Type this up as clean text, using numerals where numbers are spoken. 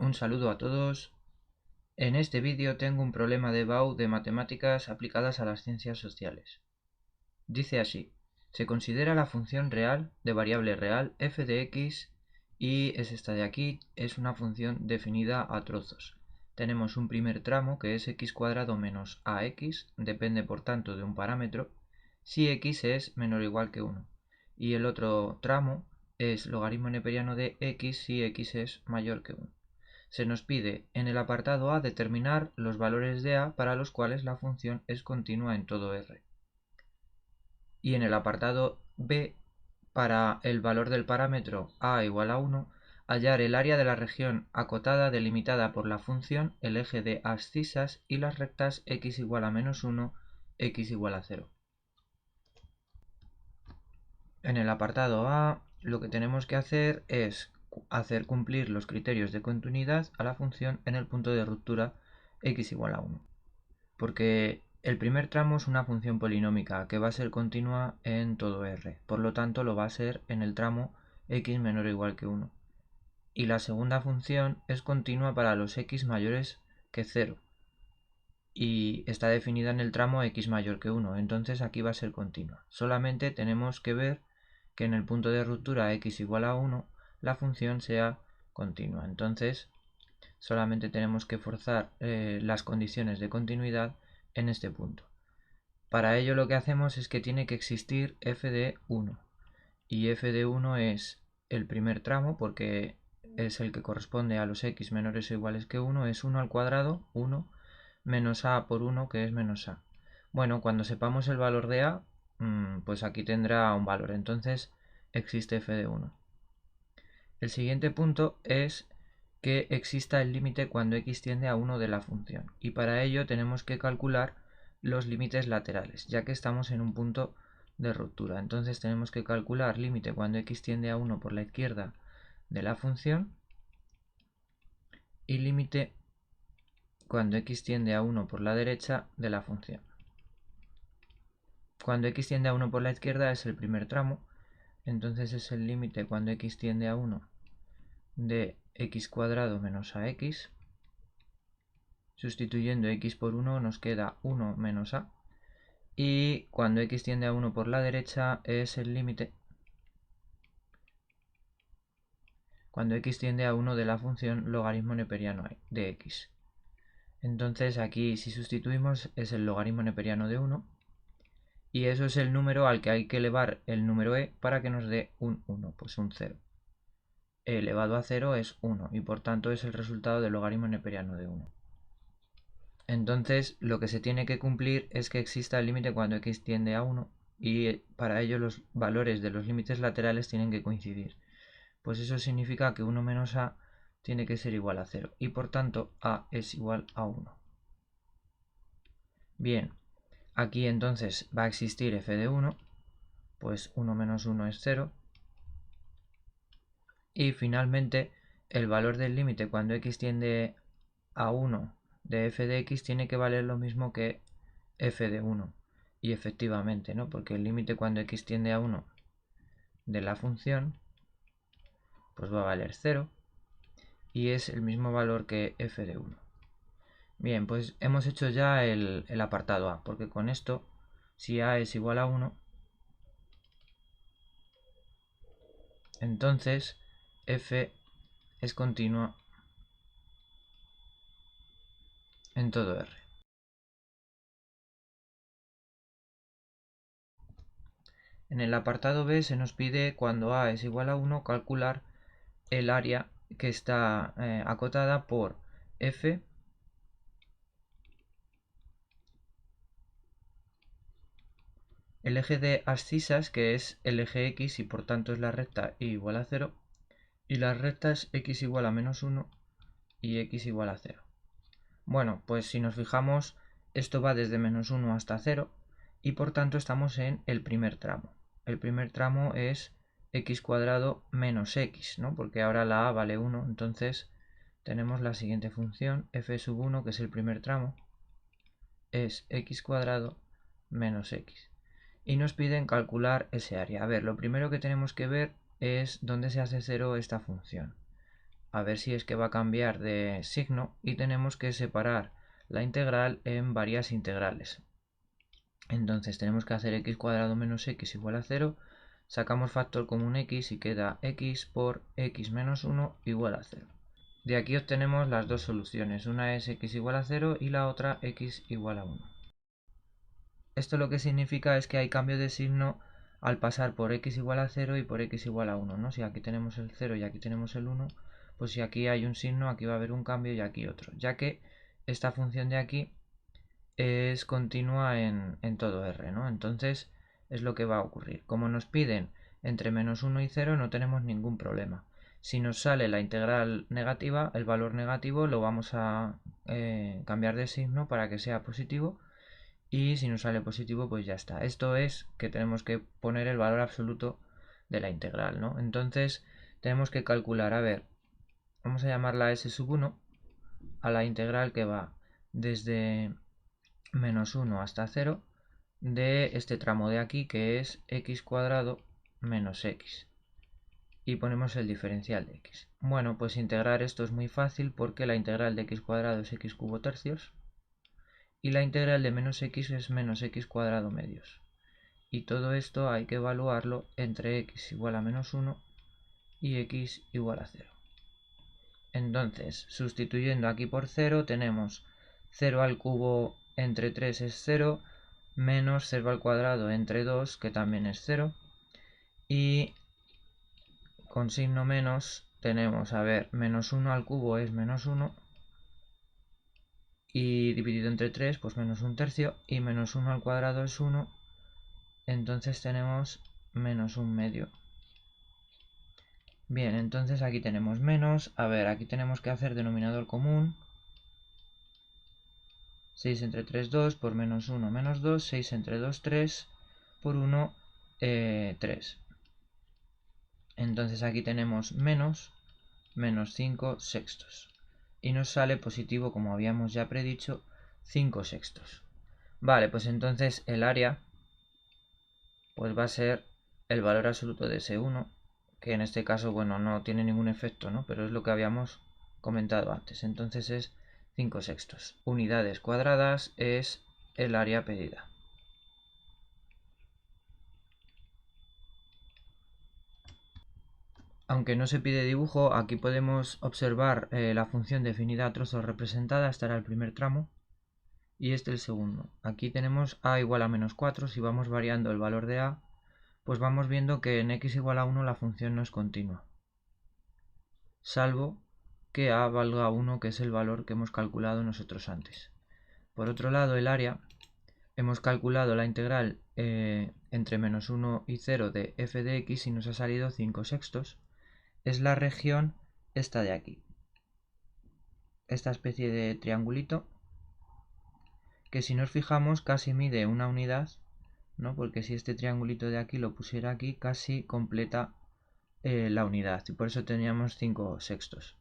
Un saludo a todos. En este vídeo tengo un problema de BAU de matemáticas aplicadas a las ciencias sociales. Dice así: se considera la función real de variable real f de x y es esta de aquí, es una función definida a trozos. Tenemos un primer tramo que es x cuadrado menos ax, depende por tanto de un parámetro, si x es menor o igual que 1. Y el otro tramo es logaritmo neperiano de x si x es mayor que 1. Se nos pide en el apartado A determinar los valores de A para los cuales la función es continua en todo R. Y en el apartado B, para el valor del parámetro A igual a 1, hallar el área de la región acotada delimitada por la función, el eje de abscisas y las rectas x igual a menos 1, x igual a 0. En el apartado A lo que tenemos que hacer es hacer cumplir los criterios de continuidad a la función en el punto de ruptura x igual a 1. Porque el primer tramo es una función polinómica que va a ser continua en todo R. Por lo tanto lo va a ser en el tramo x menor o igual que 1. Y la segunda función es continua para los x mayores que 0. Y está definida en el tramo x mayor que 1. Entonces aquí va a ser continua. Solamente tenemos que ver que en el punto de ruptura x igual a 1 la función sea continua. Entonces solamente tenemos que forzar las condiciones de continuidad en este punto. Para ello lo que hacemos es que tiene que existir f de 1. Y f de 1 es el primer tramo, porque es el que corresponde a los x menores o iguales que 1, es 1 al cuadrado, 1, menos a por 1, que es menos a. Bueno, cuando sepamos el valor de a, pues aquí tendrá un valor, entonces existe f de 1. El siguiente punto es que exista el límite cuando x tiende a 1 de la función, y para ello tenemos que calcular los límites laterales, ya que estamos en un punto de ruptura. Entonces tenemos que calcular límite cuando x tiende a 1 por la izquierda de la función y límite cuando x tiende a 1 por la derecha de la función. Cuando x tiende a 1 por la izquierda es el primer tramo, entonces es el límite cuando x tiende a 1 de x cuadrado menos ax. Sustituyendo x por 1 nos queda 1 menos a. Y cuando x tiende a 1 por la derecha es el límite cuando x tiende a 1 de la función logaritmo neperiano de x. Entonces aquí si sustituimos es el logaritmo neperiano de 1 y eso es el número al que hay que elevar el número e para que nos dé un 1, pues un 0. E elevado a 0 es 1 y por tanto es el resultado del logaritmo neperiano de 1. Entonces lo que se tiene que cumplir es que exista el límite cuando x tiende a 1 y para ello los valores de los límites laterales tienen que coincidir. Pues eso significa que 1 menos a tiene que ser igual a 0 y por tanto a es igual a 1. Bien, aquí entonces va a existir f de 1, pues 1 menos 1 es 0 y finalmente el valor del límite cuando x tiende a 1 de f de x tiene que valer lo mismo que f de 1 y efectivamente, ¿no? Porque el límite cuando x tiende a 1 de la función pues va a valer 0 y es el mismo valor que f de 1. Bien, pues hemos hecho ya el apartado A, porque con esto, si A es igual a 1, entonces f es continua en todo R. En el apartado B se nos pide cuando A es igual a 1 calcular el área que está acotada por f el eje de abscisas, que es el eje x y por tanto es la recta y igual a 0, y las rectas x igual a menos 1 y x igual a 0. Bueno, pues si nos fijamos, esto va desde menos 1 hasta 0 y por tanto estamos en el primer tramo. El primer tramo es x cuadrado menos x, ¿no? Porque ahora la a vale 1, entonces tenemos la siguiente función, f sub 1, que es el primer tramo, es x cuadrado menos x. Y nos piden calcular ese área. A ver, lo primero que tenemos que ver es dónde se hace 0 esta función. a ver si es que va a cambiar de signo y tenemos que separar la integral en varias integrales. Entonces tenemos que hacer x cuadrado menos x igual a 0, sacamos factor común x y queda x por x menos 1 igual a 0. De aquí obtenemos las dos soluciones, una es x igual a 0 y la otra x igual a 1. Esto lo que significa es que hay cambio de signo al pasar por x igual a 0 y por x igual a 1, ¿no? Si aquí tenemos el 0 y aquí tenemos el 1, pues si aquí hay un signo, aquí va a haber un cambio y aquí otro, ya que esta función de aquí es continua en todo R, ¿no? Entonces es lo que va a ocurrir. Como nos piden entre menos 1 y 0 no tenemos ningún problema. Si nos sale la integral negativa, el valor negativo lo vamos a cambiar de signo para que sea positivo. Y si nos sale positivo, pues ya está. Esto es que tenemos que poner el valor absoluto de la integral, ¿no? Entonces tenemos que calcular, a ver, vamos a llamarla s sub 1 a la integral que va desde menos 1 hasta 0 de este tramo de aquí, que es x cuadrado menos x. Y ponemos el diferencial de x. Bueno, pues integrar esto es muy fácil porque la integral de x cuadrado es x cubo tercios. Y la integral de menos x es menos x cuadrado medios. Y todo esto hay que evaluarlo entre x igual a menos 1 y x igual a 0. Entonces, sustituyendo aquí por 0, tenemos 0 al cubo entre 3 es 0, menos 0 al cuadrado entre 2, que también es 0. Y con signo menos tenemos, a ver, menos 1 al cubo es menos 1. Y dividido entre 3, pues menos 1 tercio. Y menos 1 al cuadrado es 1. Entonces tenemos menos 1 medio. Bien, entonces aquí tenemos menos. A ver, aquí tenemos que hacer denominador común. 6 entre 3, 2. Por menos 1, menos 2. 6 entre 2, 3. Por 1, 3. Entonces aquí tenemos menos 5 sextos. Y nos sale positivo, como habíamos ya predicho, 5 sextos. Vale, pues entonces el área pues va a ser el valor absoluto de S1, que en este caso, bueno, no tiene ningún efecto, ¿no? Pero es lo que habíamos comentado antes. Entonces es 5 sextos. Unidades cuadradas es el área pedida. Aunque no se pide dibujo, aquí podemos observar la función definida a trozos representada. Esta era el primer tramo y este el segundo. Aquí tenemos a igual a menos 4. Si vamos variando el valor de a, pues vamos viendo que en x igual a 1 la función no es continua, salvo que a valga 1, que es el valor que hemos calculado nosotros antes. Por otro lado, el área, hemos calculado la integral entre menos 1 y 0 de f de x y nos ha salido 5 sextos. Es la región esta de aquí, esta especie de triangulito, que si nos fijamos casi mide una unidad, ¿no? Porque si este triangulito de aquí lo pusiera aquí, casi completa la unidad, y por eso teníamos 5 sextos.